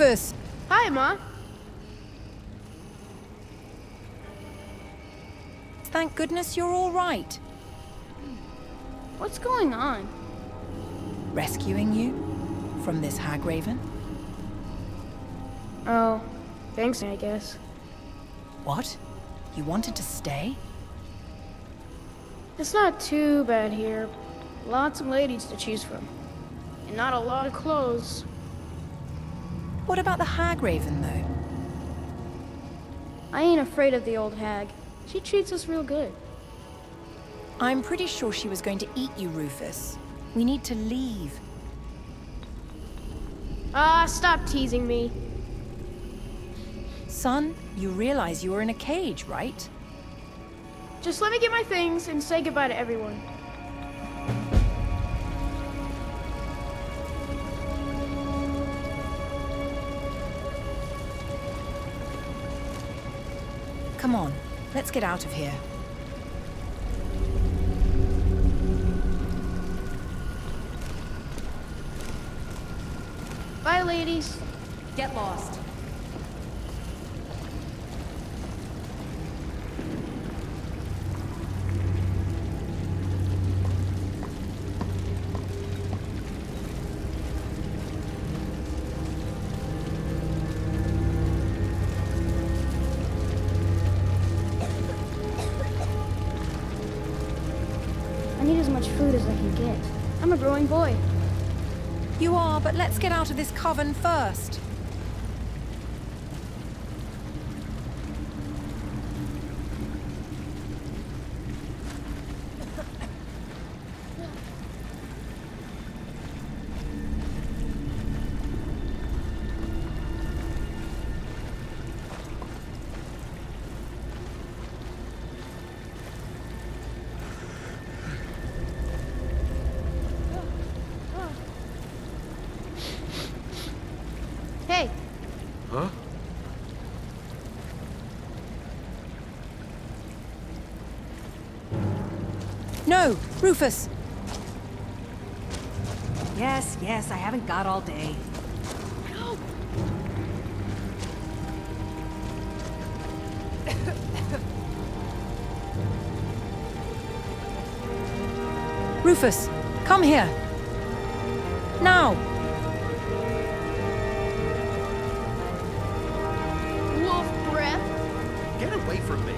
Rufus! Hi, Ma. Thank goodness you're all right. What's going on? Rescuing you from this Hagraven? Oh, thanks, I guess. What? You wanted to stay? It's not too bad here. Lots of ladies to choose from. And not a lot of clothes. What about the Hagraven, though? I ain't afraid of the old hag. She treats us real good. I'm pretty sure she was going to eat you, Rufus. We need to leave. Ah, stop teasing me. Son, you realize you were in a cage, right? Just let me get my things and say goodbye to everyone. Come on, let's get out of here. Bye, ladies. Get lost. I need as much food as I can get. I'm a growing boy. You are, but let's get out of this coven first. Hey, Huh? No, Rufus! Yes, I haven't got all day. Rufus, come here! Now! wolf breath. Get away from me.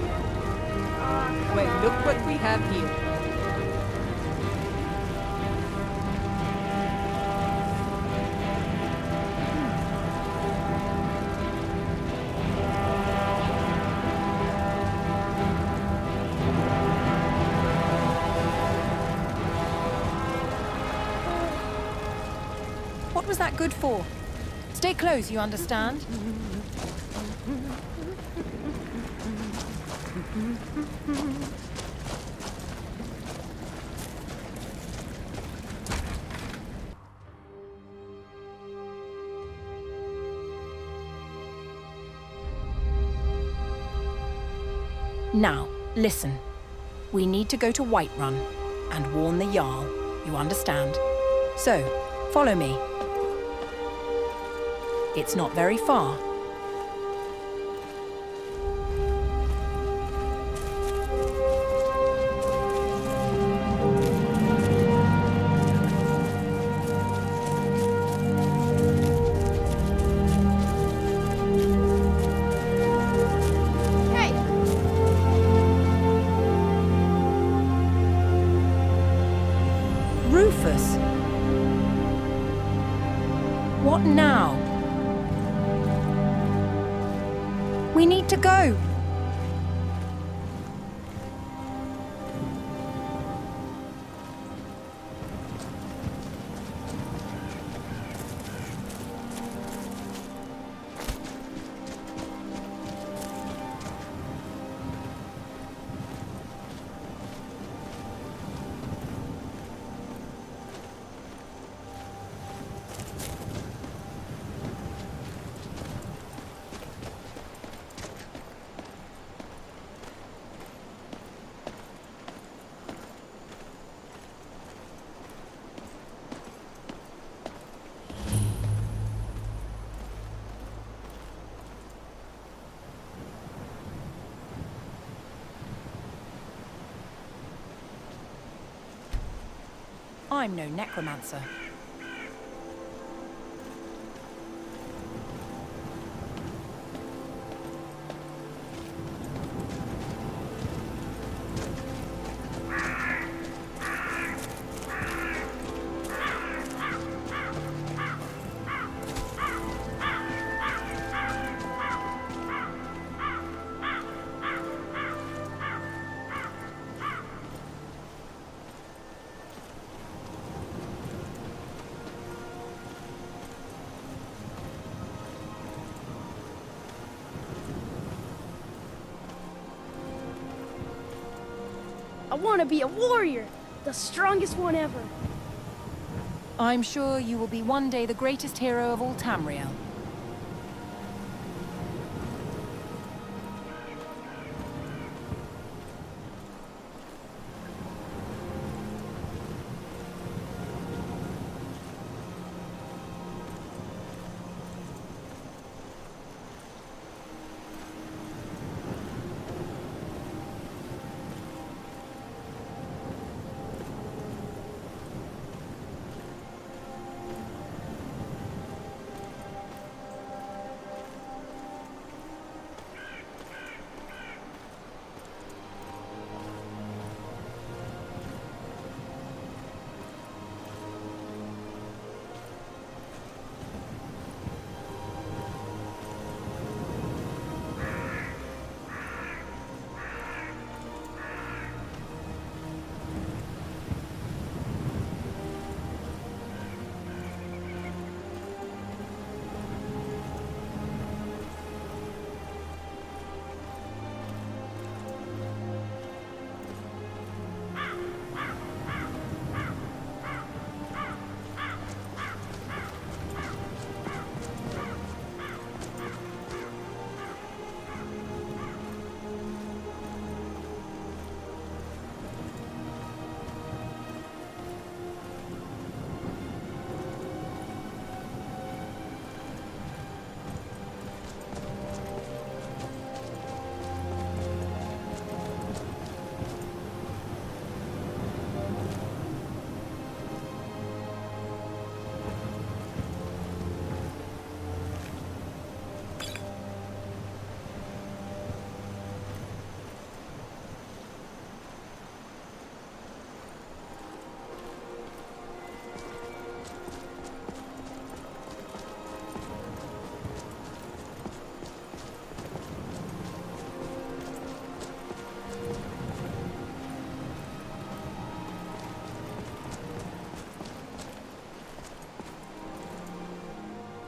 Well, look what we have here. What was that good for? Stay close, you understand? Now, listen. We need to go to Whiterun and warn the Jarl, you understand? So, follow me. It's not very far. Hey, Rufus! What now? We need to go! I'm no necromancer. I want to be a warrior, the strongest one ever. I'm sure you will be one day the greatest hero of all Tamriel.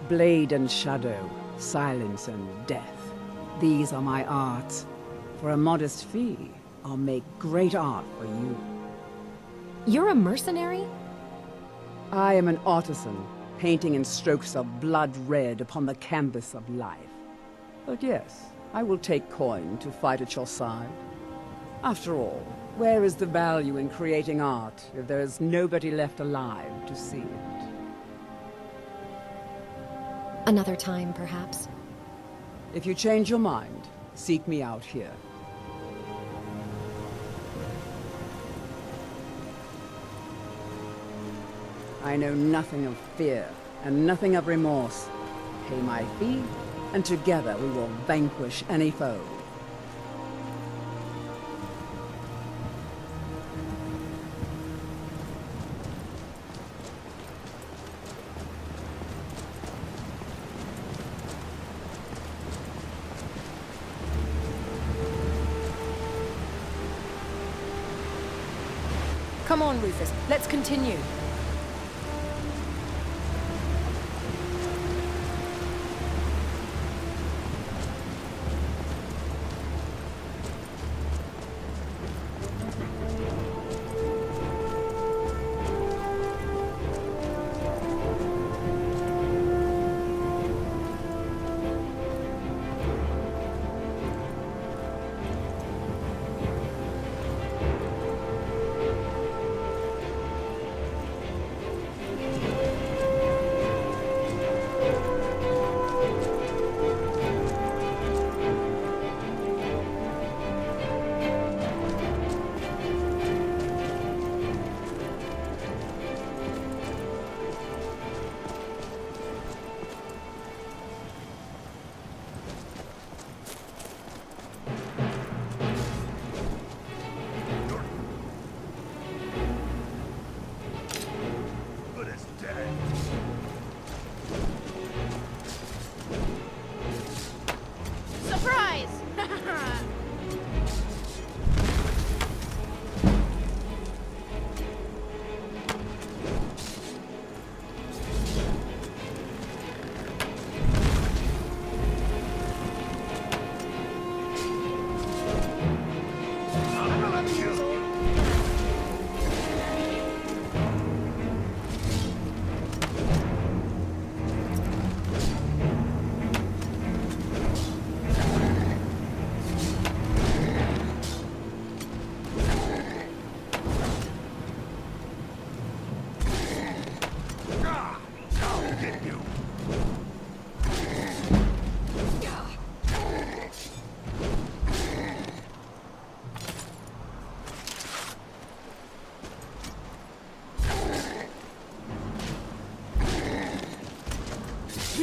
Blade and shadow, silence and death. These are my arts. For a modest fee, I'll make great art for you. You're a mercenary? I am an artisan, painting in strokes of blood red upon the canvas of life. But yes, I will take coin to fight at your side. After all, where is the value in creating art if there is nobody left alive to see it? Another time, perhaps. If you change your mind, seek me out here. I know nothing of fear, and nothing of remorse. Pay my fee, and together we will vanquish any foe. Come on, Rufus, let's continue.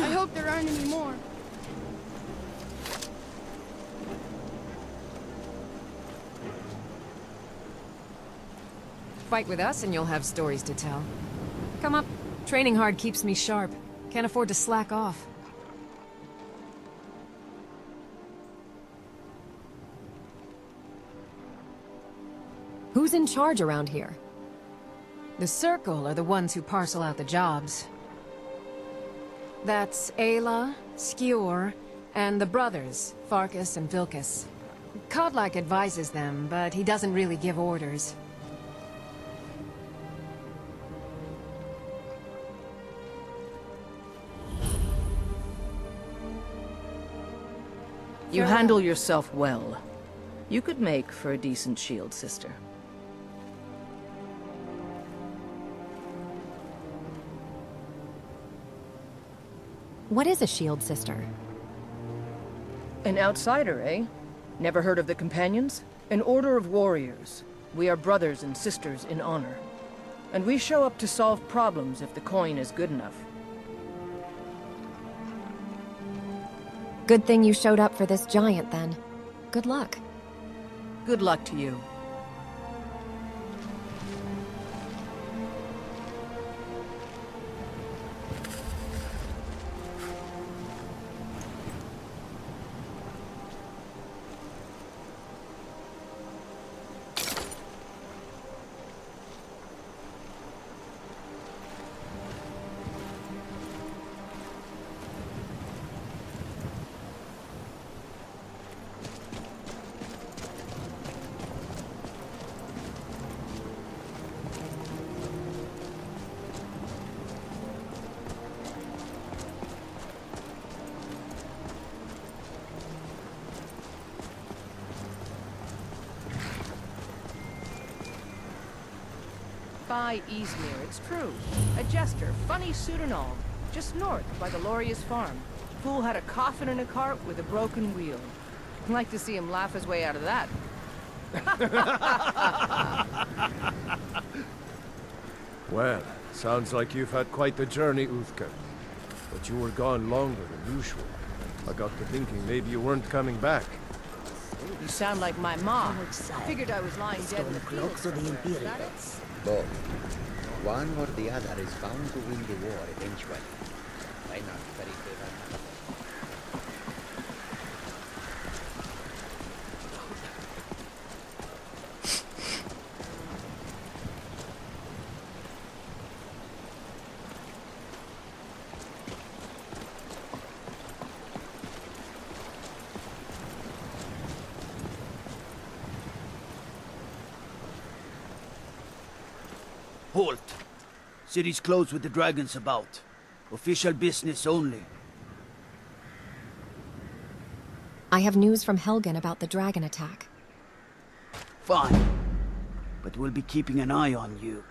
I hope there aren't any more. Fight with us and you'll have stories to tell. Come up. Training hard keeps me sharp. Can't afford to slack off. Who's in charge around here? The Circle are the ones who parcel out the jobs. That's Aela, Skjor, and the brothers, Farkas and Vilkas. Kodlak advises them, but he doesn't really give orders. You handle yourself well. You could make for a decent shield sister. What is a shield sister? An outsider, eh? Never heard of the Companions? An order of warriors. We are brothers and sisters in honor. And we show up to solve problems if the coin is good enough. Good thing you showed up for this giant, then. Good luck. Good luck to you. By Eastmere, it's true. A jester, funny suit and all. Just north, by the Loria's farm. Fool had a coffin in a cart with a broken wheel. I'd like to see him laugh his way out of that. Well, sounds like you've had quite the journey, Uthka. But you were gone longer than usual. I got to thinking maybe you weren't coming back. You sound like my mom. Figured I was lying dead in the field somewhere. Is that it? Both. One or the other is bound to win the war eventually. Why not? Very clever. Halt! City's closed with the dragons about. Official business only. I have news from Helgen about the dragon attack. Fine. But we'll be keeping an eye on you.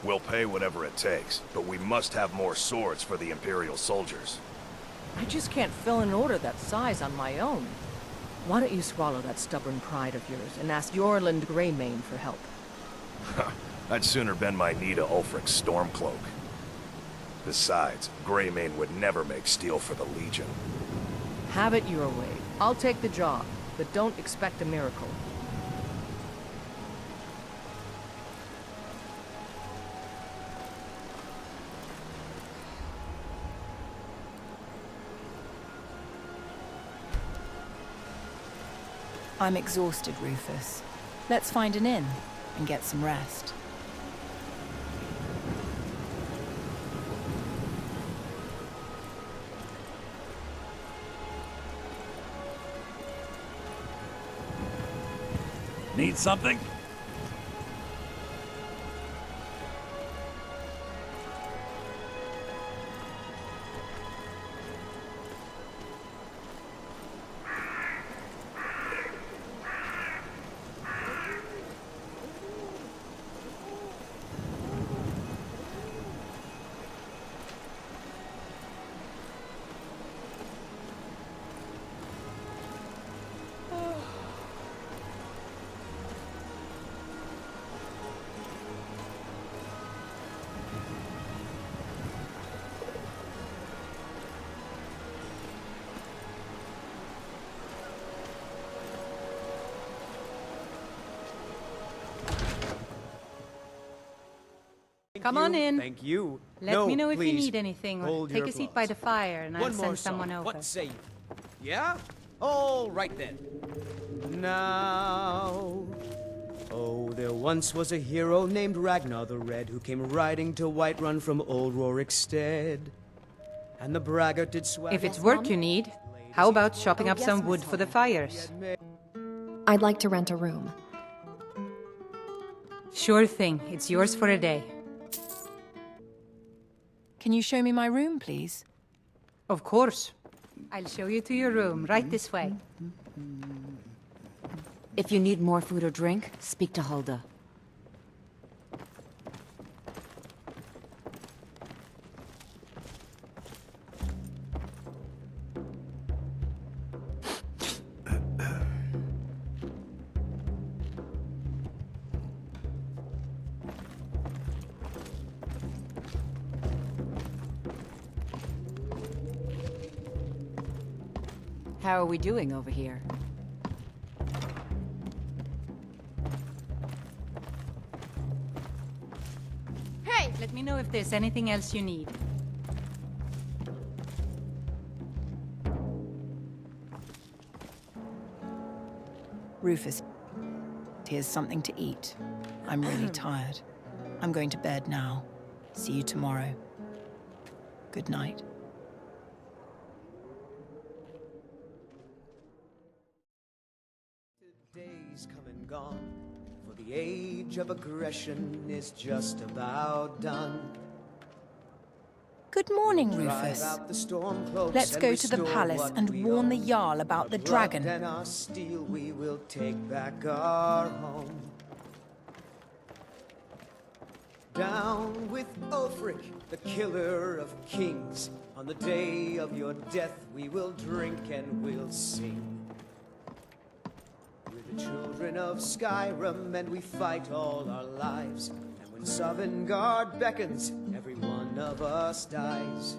We'll pay whatever it takes, but we must have more swords for the Imperial soldiers. I just can't fill an order that size on my own. Why don't you swallow that stubborn pride of yours and ask Yorland Greymane for help? I'd sooner bend my knee to Ulfric's Stormcloak. Besides, Greymane would never make steel for the Legion. Have it your way. I'll take the job, but don't expect a miracle. I'm exhausted, Rufus. Let's find an inn and get some rest. Need something? Come on in. Thank you. Let me know if you please. need anything, or Hold take your a seat applause. by the fire, and I'll One more send someone song. over. What say you? Yeah? All right then. Now... Oh, there once was a hero named Ragnar the Red who came riding to Whiterun from old Rorikstead. And the braggart did swag... If it's work you need, how about chopping up some wood for the fires? I'd like to rent a room. Sure thing. It's yours for a day. Can you show me my room, please? Of course. I'll show you to your room, right this way. If you need more food or drink, speak to Hulda. How are we doing over here? Hey! Let me know if there's anything else you need. Rufus, here's something to eat. I'm really tired. I'm going to bed now. See you tomorrow. Good night. Days come and gone, for the age of aggression is just about done. Good morning, Drive Rufus. out the storm cloaks Let's and go to the restore palace what and we warn the own. Jarl about the Our blood dragon. and our steel we will take back our home. Down with Ulfric, the killer of kings. On the day of your death we will drink and we'll sing. We're the children of Skyrim and we fight all our lives. And when Sovngarde beckons, every one of us dies.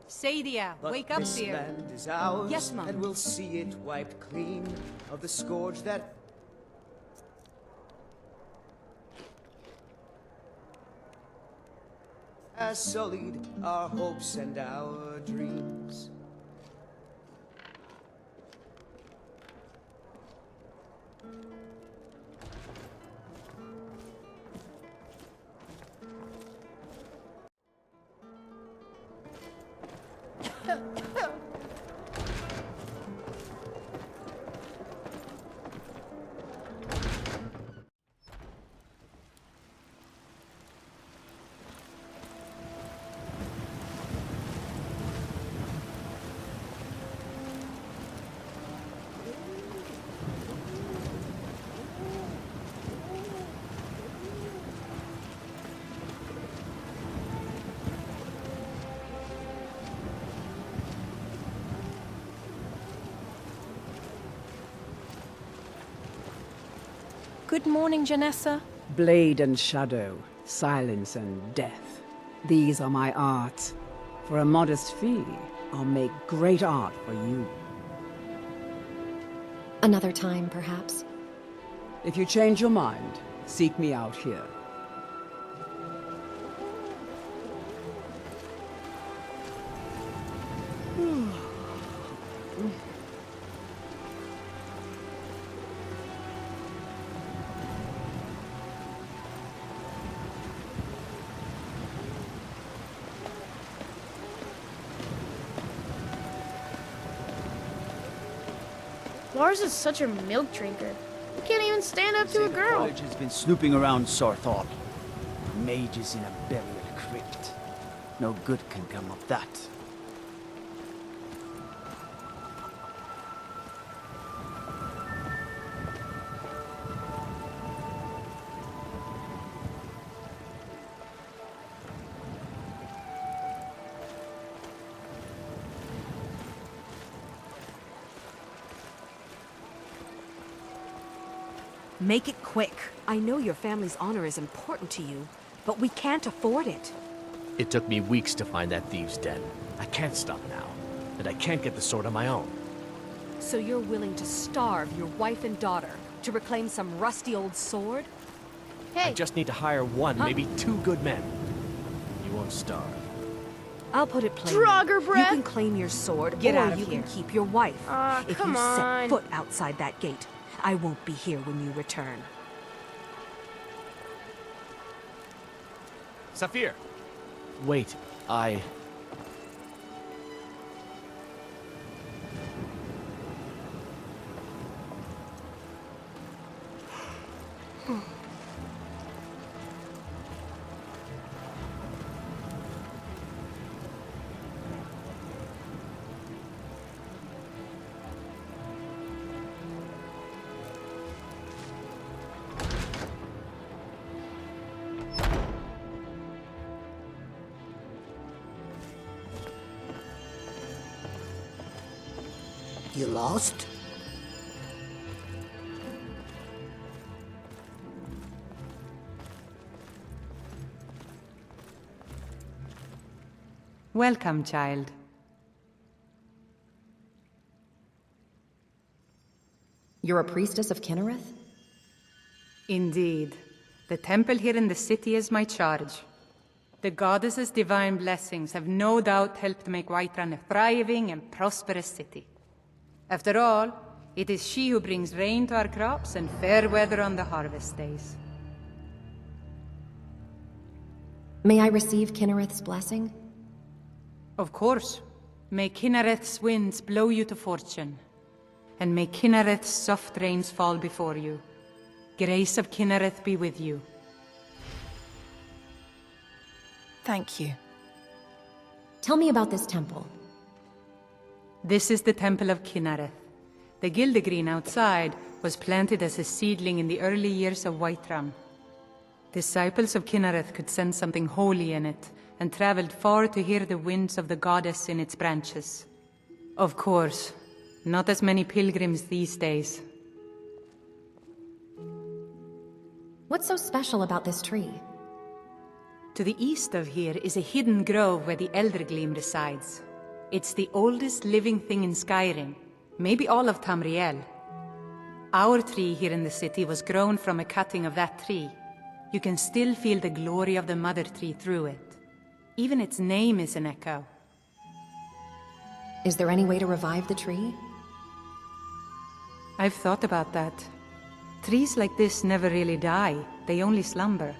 Sadia, But wake up, this dear. land is ours, Yes, Mom. and we'll see it wiped clean of the scourge that has sullied our hopes and our dreams. Good morning, Jenassa. Blade and shadow, silence and death. These are my arts. For a modest fee, I'll make great art for you. Another time, perhaps. If you change your mind, seek me out here. Lars is such a milk drinker. He can't even stand up to a girl. College has been snooping around Sarthal. Mages in a burial crypt. No good can come of that. Make it quick. I know your family's honor is important to you, but we can't afford it. It took me weeks to find that thieves' den. I can't stop now, and I can't get the sword on my own. So you're willing to starve your wife and daughter to reclaim some rusty old sword? Hey! I just need to hire one, maybe 2 good men. You won't starve. I'll put it plainly. Draugr breath? You can claim your sword, Get or out of you here. can keep your wife. If come you on. set foot outside that gate, I won't be here when you return. Saphir! Wait, I... You lost? Welcome, child. You're a priestess of Kynareth? Indeed. The temple here in the city is my charge. The goddess's divine blessings have no doubt helped make Whiterun a thriving and prosperous city. After all, it is she who brings rain to our crops and fair weather on the harvest days. May I receive Kynareth's blessing? Of course. May Kynareth's winds blow you to fortune, and may Kynareth's soft rains fall before you. Grace of Kynareth be with you. Thank you. Tell me about this temple. This is the Temple of Kynareth. The Gildergreen outside was planted as a seedling in the early years of Whiterun. Disciples of Kynareth could sense something holy in it, and traveled far to hear the winds of the goddess in its branches. Of course, not as many pilgrims these days. What's so special about this tree? To the east of here is a hidden grove where the Eldergleam resides. It's the oldest living thing in Skyrim, maybe all of Tamriel. Our tree here in the city was grown from a cutting of that tree. You can still feel the glory of the mother tree through it. Even its name is an echo. Is there any way to revive the tree? I've thought about that. Trees like this never really die, they only slumber.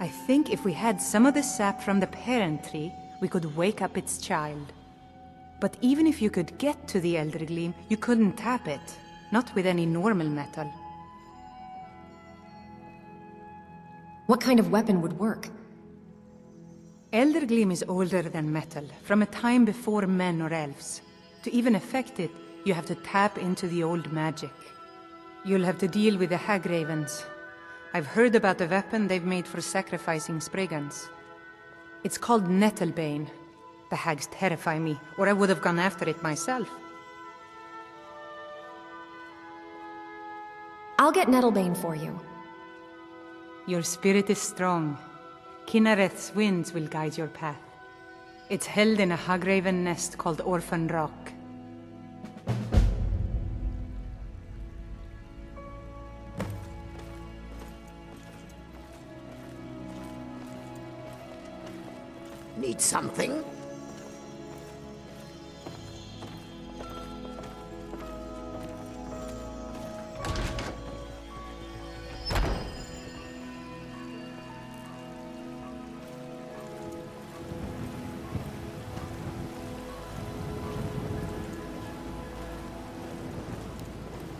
I think if we had some of the sap from the parent tree, we could wake up its child. But even if you could get to the Eldergleam, you couldn't tap it. Not with any normal metal. What kind of weapon would work? Eldergleam is older than metal, from a time before men or elves. To even affect it, you have to tap into the old magic. You'll have to deal with the Hagravens. I've heard about a weapon they've made for sacrificing Spriggans. It's called Nettlebane. The hags terrify me, or I would have gone after it myself. I'll get Nettlebane for you. Your spirit is strong. Kynareth's winds will guide your path. It's held in a Hagraven nest called Orphan Rock. Need something?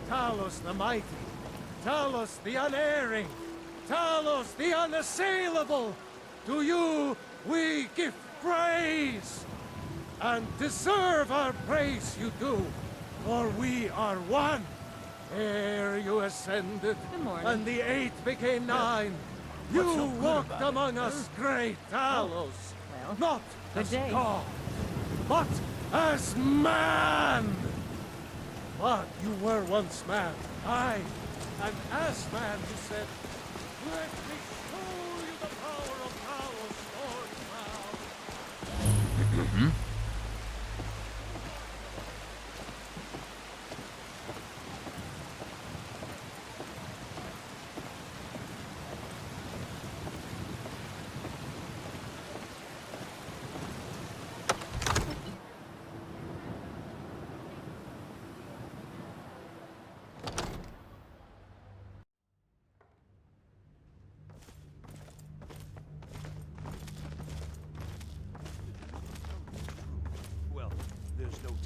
Talos the mighty, Talos the unerring, Talos the unassailable, to you we give praise! And deserve our praise you do, for we are one. Ere you ascended, and the 8 became 9, you walked among us, great Talos, not as God, but as man! But you were once man, aye, and as man you said, let me show you the power of Talos, Lord now.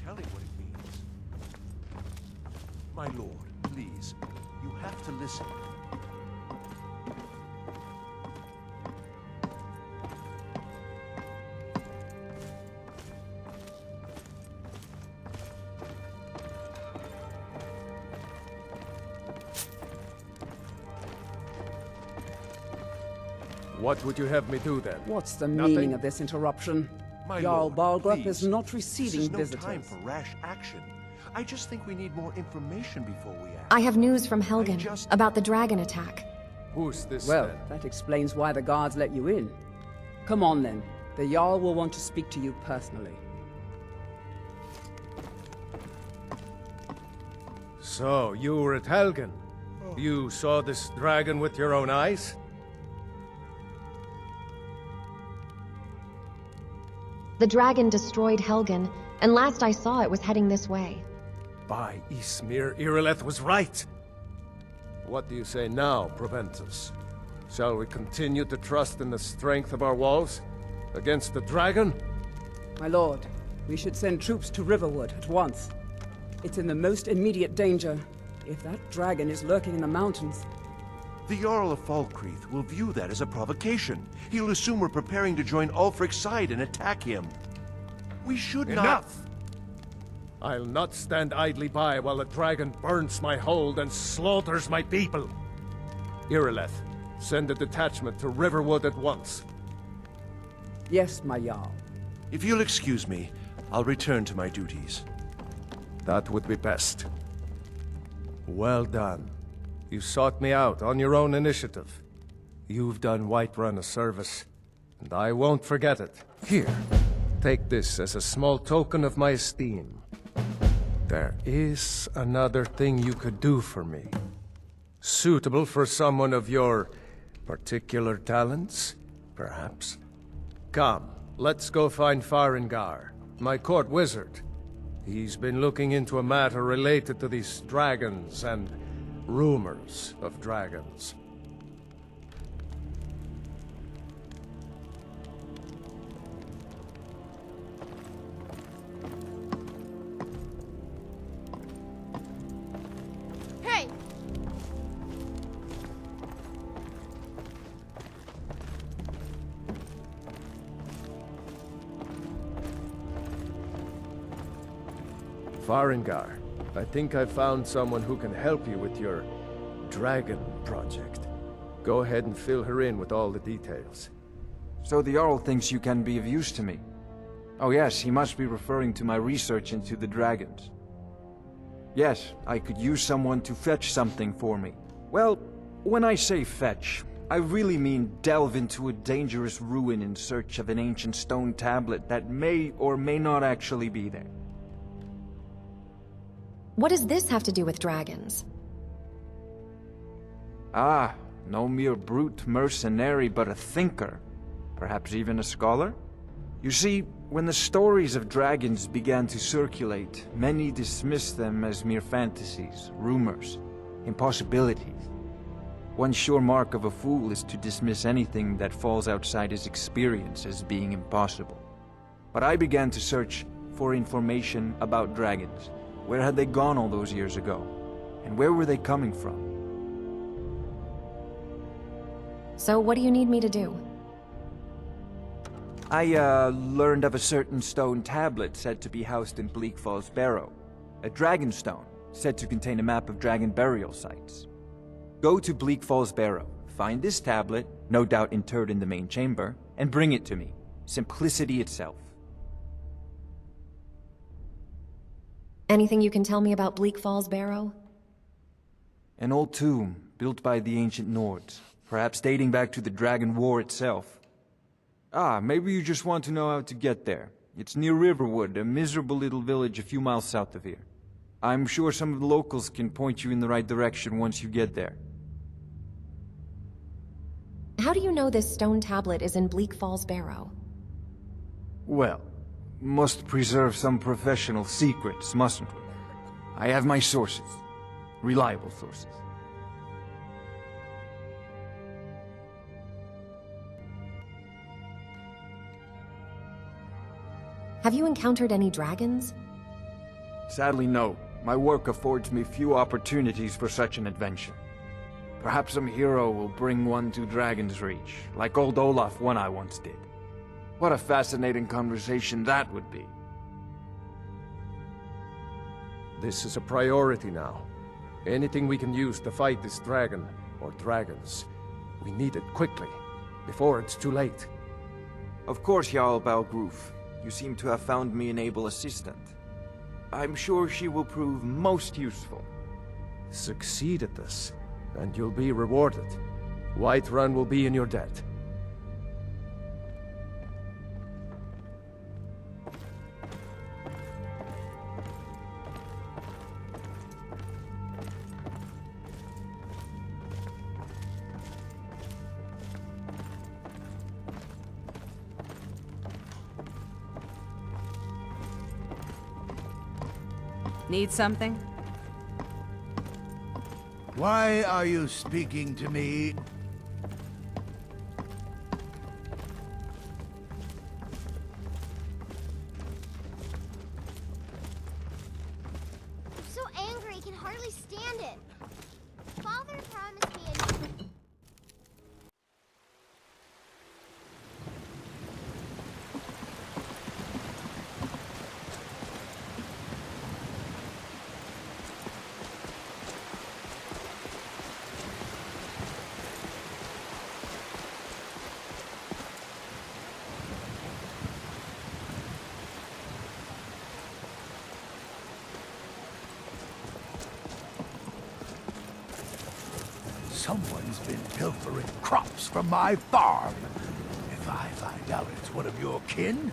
tell him what it means. My lord, please, you have to listen. What would you have me do then? What's the Nothing? meaning of this interruption? My Jarl lord, Balgruuf is please. not receiving This is no visitors. time for rash action. I just think we need more information before we act. I have news from Helgen about the dragon attack. Who's this Well, then? that explains why the guards let you in. Come on then. The Jarl will want to speak to you personally. So, you were at Helgen? You saw this dragon with your own eyes? The dragon destroyed Helgen, and last I saw it was heading this way. By Ysmir, Irileth was right! What do you say now, Proventus? Shall we continue to trust in the strength of our walls? Against the dragon? My lord, we should send troops to Riverwood at once. It's in the most immediate danger. If that dragon is lurking in the mountains... The Jarl of Falkreath will view that as a provocation. He'll assume we're preparing to join Ulfric's side and attack him. We should not... Enough! I'll not stand idly by while the dragon burns my hold and slaughters my people. Irileth, send a detachment to Riverwood at once. Yes, my Jarl. If you'll excuse me, I'll return to my duties. That would be best. Well done. You sought me out on your own initiative. You've done Whiterun a service, and I won't forget it. Here, take this as a small token of my esteem. There is another thing you could do for me. Suitable for someone of your particular talents, perhaps. Come, let's go find Farengar, my court wizard. He's been looking into a matter related to these dragons and rumors of dragons. Hey! Farengar, I think I found someone who can help you with your dragon project. Go ahead and fill her in with all the details. So the Jarl thinks you can be of use to me. Oh yes, he must be referring to my research into the dragons. Yes, I could use someone to fetch something for me. Well, when I say fetch, I really mean delve into a dangerous ruin in search of an ancient stone tablet that may or may not actually be there. What does this have to do with dragons? Ah, no mere brute mercenary, but a thinker. Perhaps even a scholar? You see, when the stories of dragons began to circulate, many dismissed them as mere fantasies, rumors, impossibilities. One sure mark of a fool is to dismiss anything that falls outside his experience as being impossible. But I began to search for information about dragons. Where had they gone all those years ago? And where were they coming from? So what do you need me to do? I learned of a certain stone tablet said to be housed in Bleak Falls Barrow. A dragon stone, said to contain a map of dragon burial sites. Go to Bleak Falls Barrow, find this tablet, no doubt interred in the main chamber, and bring it to me. Simplicity itself. Anything you can tell me about Bleak Falls Barrow? An old tomb, built by the ancient Nords, perhaps dating back to the Dragon War itself. Ah, maybe you just want to know how to get there. It's near Riverwood, a miserable little village a few miles south of here. I'm sure some of the locals can point you in the right direction once you get there. How do you know this stone tablet is in Bleak Falls Barrow? Well, must preserve some professional secrets, mustn't we? I have my sources. Reliable sources. Have you encountered any dragons? Sadly, no. My work affords me few opportunities for such an adventure. Perhaps some hero will bring one to Dragon's Reach, like old Olaf one I once did. What a fascinating conversation that would be. This is a priority now. Anything we can use to fight this dragon, or dragons, we need it quickly, before it's too late. Of course, Jarl Balgruuf. You seem to have found me an able assistant. I'm sure she will prove most useful. Succeed at this, and you'll be rewarded. Whiterun will be in your debt. Need something? Why are you speaking to me? I'm so angry I can hardly stand it. Father promised me a... Someone's been pilfering crops from my farm. If I find out it's one of your kin,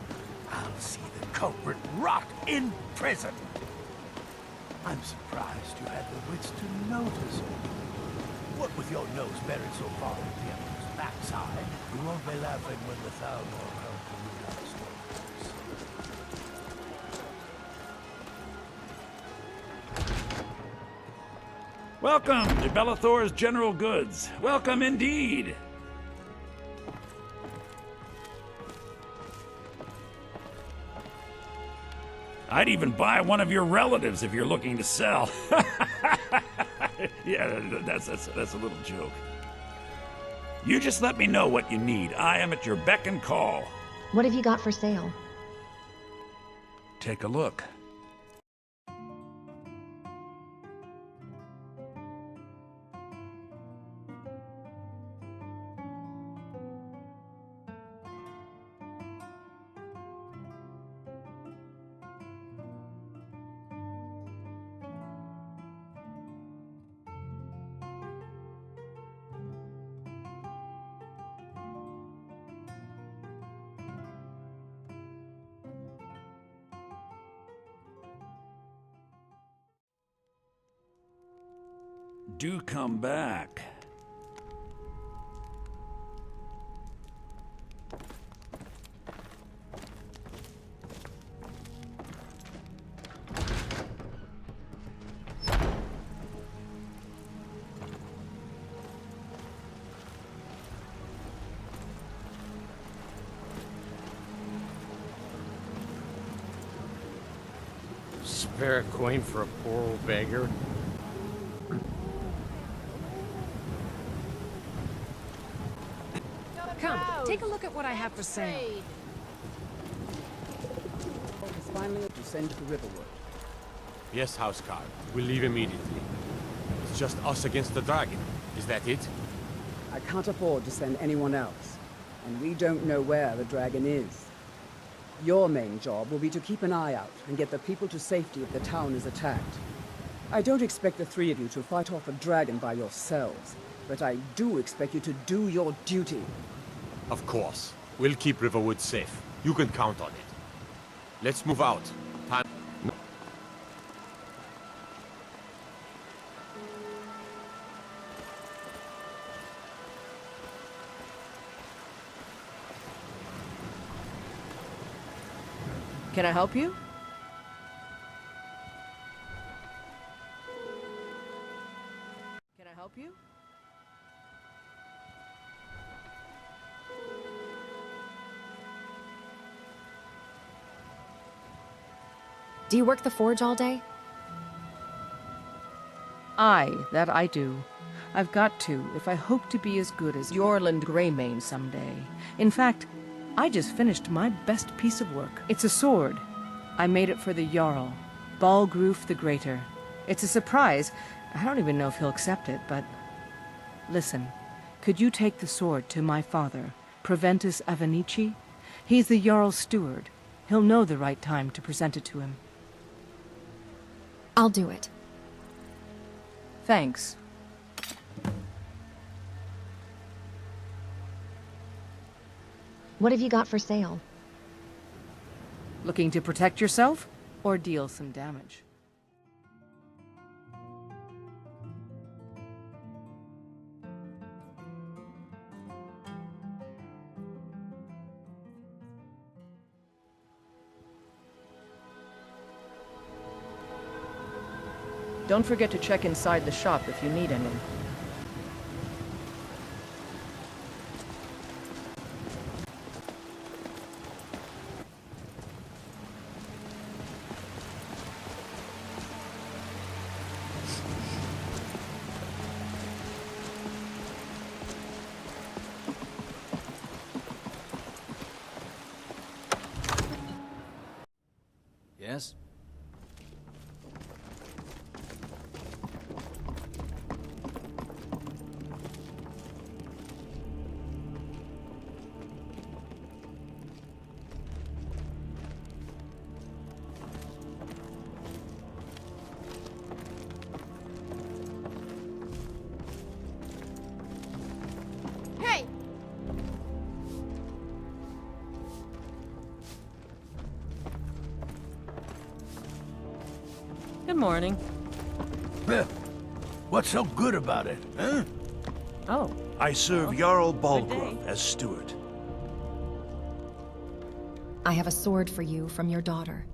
I'll see the culprit rot in prison. I'm surprised you had the wits to notice it. What with your nose buried so far in the Emperor's backside, you won't be laughing when the Thalmor come to root out stories. Welcome to Bellathor's General Goods. Welcome indeed. I'd even buy one of your relatives if you're looking to sell. Yeah, that's a little joke. You just let me know what you need. I am at your beck and call. What have you got for sale? Take a look. Do come back. Spare a coin for a poor old beggar? Come, take a look at what I have for sale. It's finally to send to Riverwood. Yes, Housecarl. We'll leave immediately. It's just us against the dragon. Is that it? I can't afford to send anyone else, and we don't know where the dragon is. Your main job will be to keep an eye out and get the people to safety if the town is attacked. I don't expect the three of you to fight off a dragon by yourselves, but I do expect you to do your duty. Of course. We'll keep Riverwood safe. You can count on it. Let's move out. Time... Can I help you? Can I help you? Do you work the forge all day? That I do. I've got to, if I hope to be as good as Jorland Greymane someday. In fact, I just finished my best piece of work. It's a sword. I made it for the Jarl, Balgruuf the Greater. It's a surprise. I don't even know if he'll accept it, but... Listen, could you take the sword to my father, Proventus Avenici? He's the Jarl's steward. He'll know the right time to present it to him. I'll do it. Thanks. What have you got for sale? Looking to protect yourself, or deal some damage? Don't forget to check inside the shop if you need any. Yes? Hey! Good morning. What's so good about it, huh? Oh. I serve Jarl Balgruuf as steward. I have a sword for you from your daughter.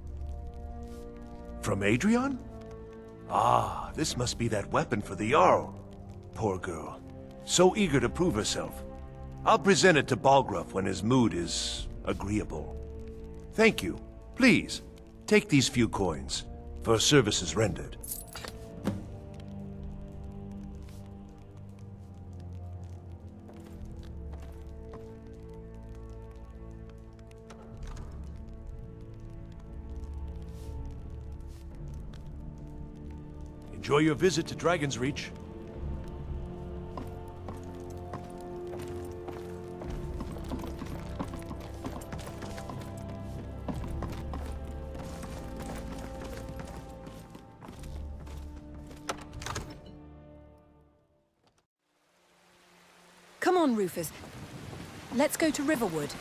From Adrianne? Ah, this must be that weapon for the Jarl. Poor girl. So eager to prove herself. I'll present it to Balgruuf when his mood is agreeable. Thank you. Please, take these few coins for services rendered. Enjoy your visit to Dragon's Reach. Come on, Rufus. Let's go to Riverwood.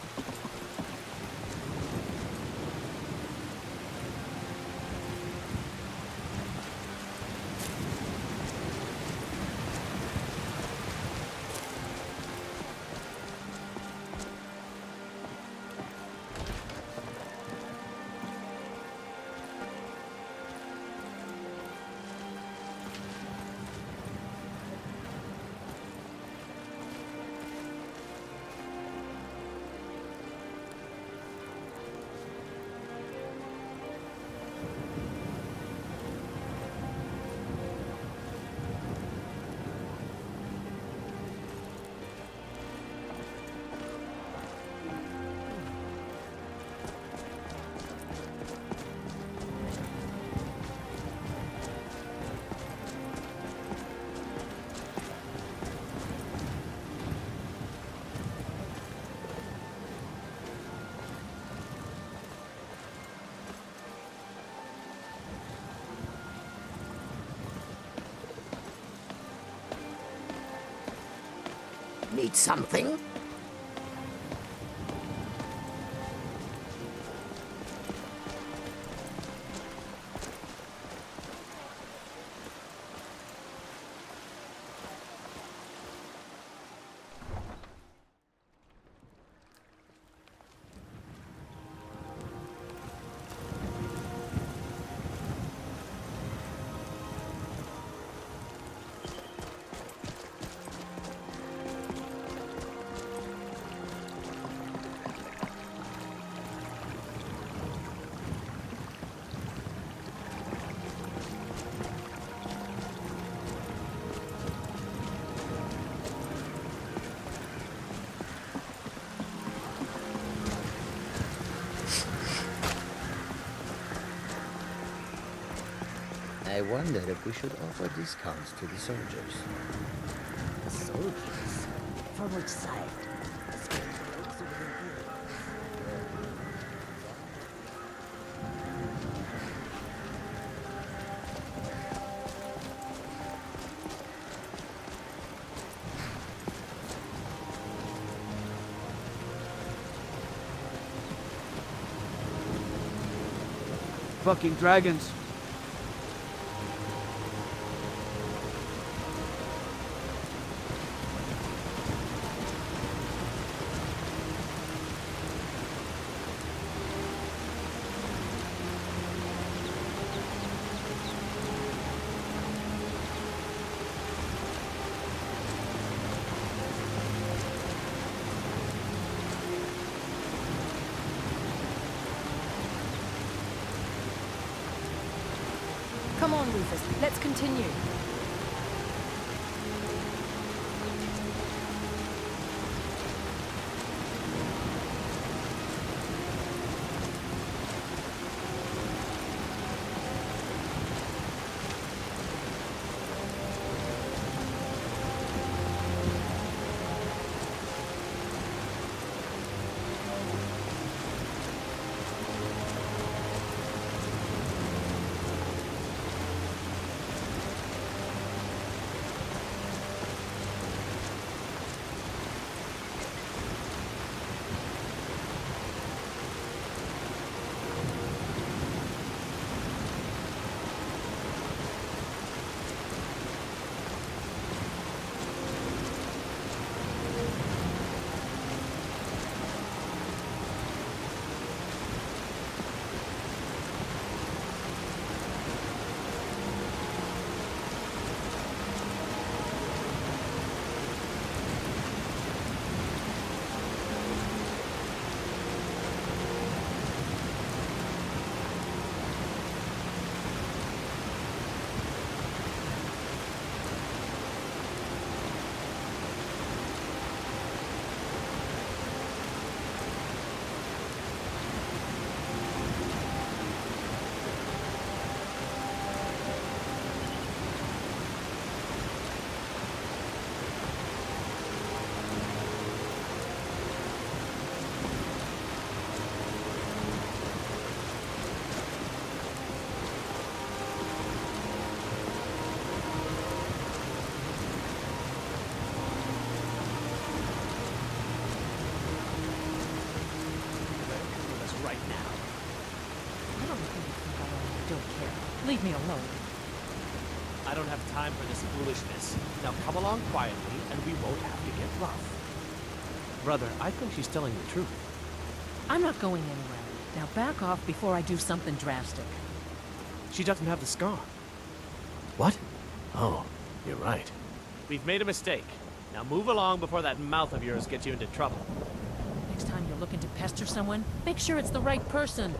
Need something? wonder if we should offer discounts to the soldiers. The soldiers? From which side? Fucking dragons. Come on, Rufus. Let's continue. Leave me alone. I don't have time for this foolishness. Now come along quietly, and we won't have to get rough. Brother, I think she's telling the truth. I'm not going anywhere. Now back off before I do something drastic. She doesn't have the scar. What? Oh, you're right. We've made a mistake. Now move along before that mouth of yours gets you into trouble. Next time you're looking to pester someone, make sure it's the right person.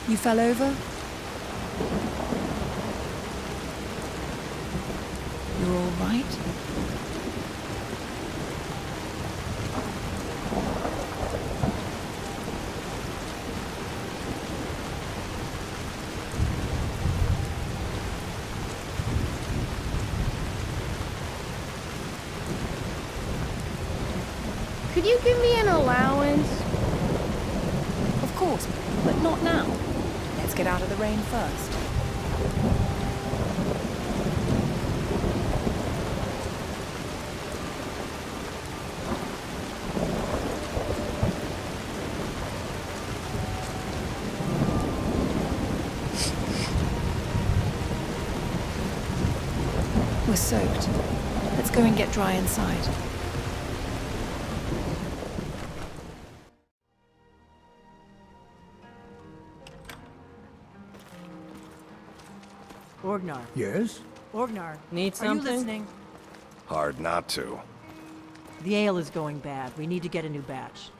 You fell over? You're all right? Could you give me an allowance? Of course, but not now. Let's get out of the rain first. We're soaked. Let's go and get dry inside. Orgnar. Yes? Orgnar. Need Are something? you listening? Hard not to. The ale is going bad. We need to get a new batch.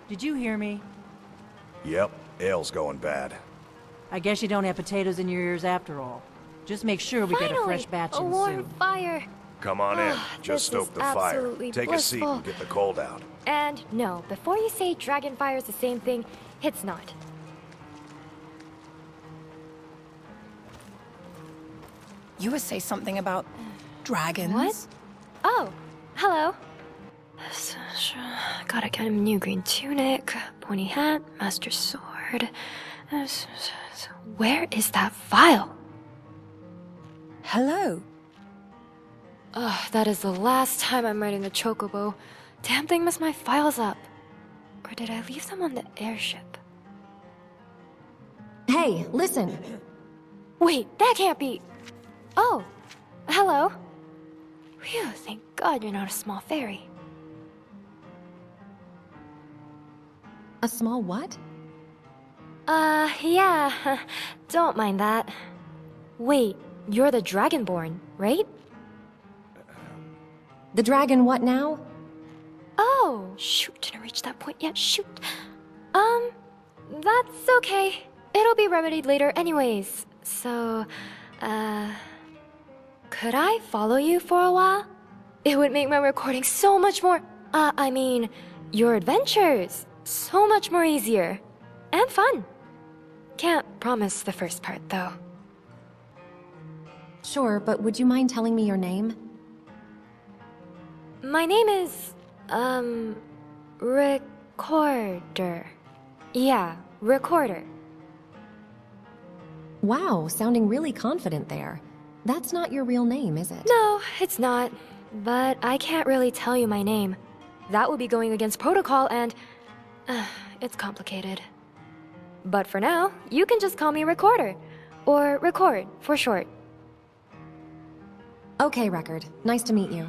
Did you hear me? Yep, ale's going bad. I guess you don't have potatoes in your ears after all. Just make sure we get a fresh batch in soon. Fire. Come on in. Just This stoke is the fire. absolutely Take a seat blissful. and get the cold out. And no, before you say dragon fire is the same thing, it's not. You would say something about dragons? What? Oh, hello. Gotta get him new green tunic, pointy hat, master sword. Where is that file? Hello. Ugh, that is the last time I'm riding the chocobo. Damn thing messed my files up. Or did I leave them on the airship? Hey, listen. Wait, that can't be. Oh, hello. Phew, thank God you're not a small fairy. A small what? Yeah. Don't mind that. Wait, you're the Dragonborn, right? The dragon what now? Oh, shoot, didn't reach that point yet, shoot. That's okay. It'll be remedied later anyways. So, could I follow you for a while? It would make my recording so much more, I mean, your adventures so much more easier. And fun. Can't promise the first part, though. Sure, but would you mind telling me your name? My name is, Recorder. Yeah, Recorder. Wow, sounding really confident there. That's not your real name, is it? No, it's not. But I can't really tell you my name. That would be going against protocol and... it's complicated. But for now, you can just call me Recorder. Or Record, for short. Okay, Record. Nice to meet you.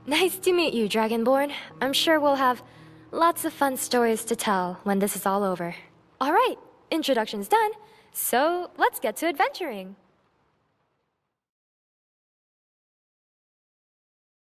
Nice to meet you, Dragonborn. I'm sure we'll have lots of fun stories to tell when this is all over. Alright, introduction's done, so let's get to adventuring.